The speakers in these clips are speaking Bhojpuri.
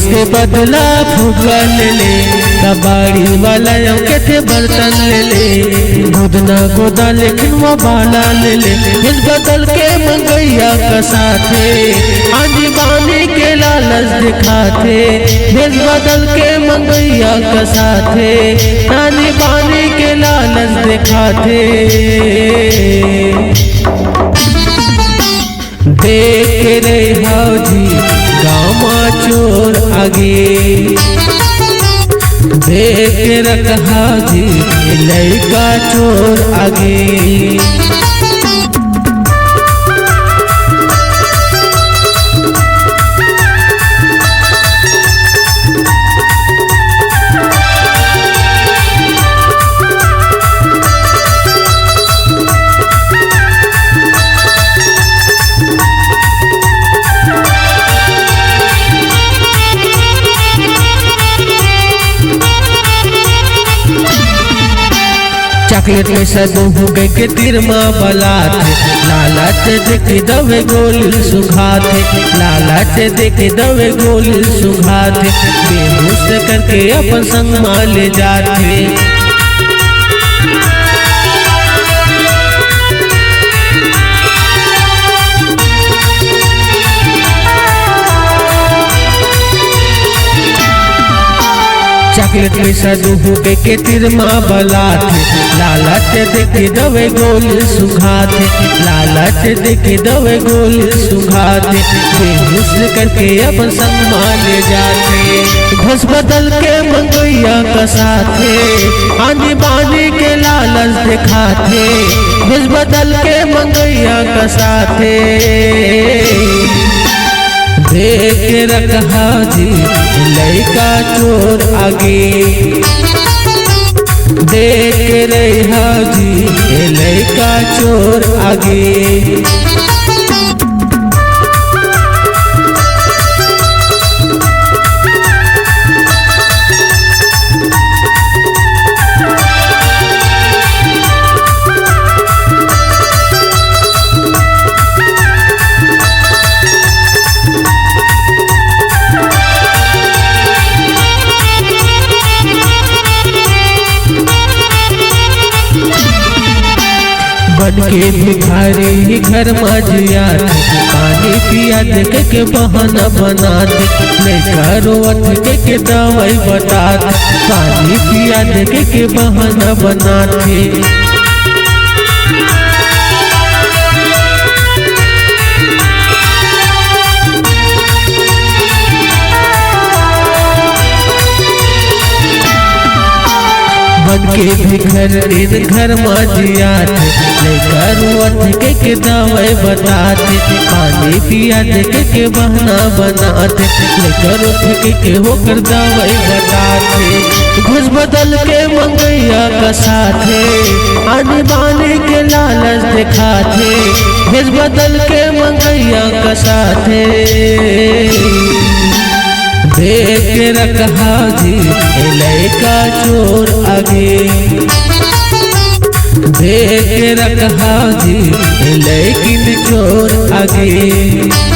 केस के बदला फुगा ले ले, कबाड़ी वाला के थे बर्तन ले ले, गोदना गोदा लेकिन वो बाला ले ले, इस बदल के मंगैया का साथे, आंधी बानी के लालच दिखाते, इस बदल के मंगैया का साथे, आंधी बानी के लालच दिखाते। देख रे हाजी गामा चोर आगे, देख रख हाजी लड़का चोर आगे। चॉकलेट में सदू गए के तिरमा बलात, लालच देख दवे गोली सुखाते, लालच देख दवे गोली सुखाते, बेहोश करके अपन संग माल जाते। चॉकलेट में सदू के तिरमा बलाते, लालच देखे दवे गोली सुखाते, लालच देखे दवे गोली सुखाते, बेहोश करके अपन संग माले जाते। घस बदल के मंगैया का साथे, आंधी बानी के लालच दिखाते, घस बदल के मंगैया का साथे। देख रख हाजी लड़का चोर आगे, देख रे हाजी लड़का चोर आगे। बन के भिखारी घर मजिया, पानी पिया देख के बहाना बनाते, नहीं रोवत के दवाई बताते, पानी पिया देख के बहाना बनाते। बन के भिखारी घर मजिया, के दवाई बताते, पानी पिया देख के बहाना बनाते, लेकर उठ के होकर दवाई बताते। घुस बदल के मंगैया का साथे, आने बाने के लालच दिखाते, घुस बदल के मंगैया का साथे। देख रख हाजी लड़का चोर आगे, देख रख हाजी लेकिन चोर आगे।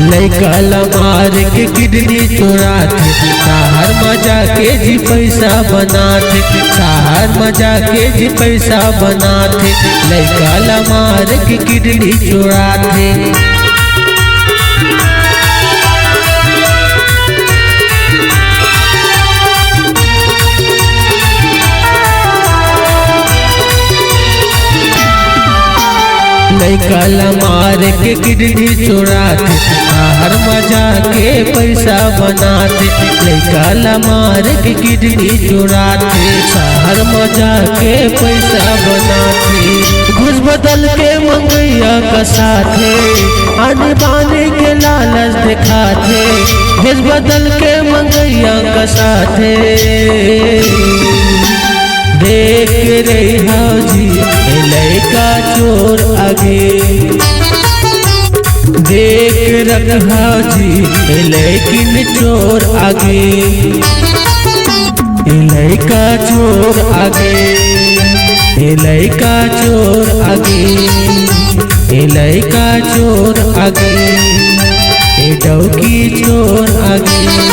लड़का मार के किडनी चोराते, शहर मजा के जी पैसा बनाते, शहर मजा के जी पैसा बनाते, लड़का मार के किडनी चोराते। लड़का मार के किडनी चोराते, हर मजा के पैसा बनाते, लड़का मार के किडनी चोराते, हर मजा के पैसा बनाते। घुस भेष बदल के मंगैया का साथे आने बाने के लालच दिखाते भेष बदल के मंगैया का साथे देख रही हाजी लड़का चोर आगे देख रखा जी लेकिन चोर आगे लड़का चोर आगे लड़का चोर आगे लड़का चोर आगे डौकी चोर आगे।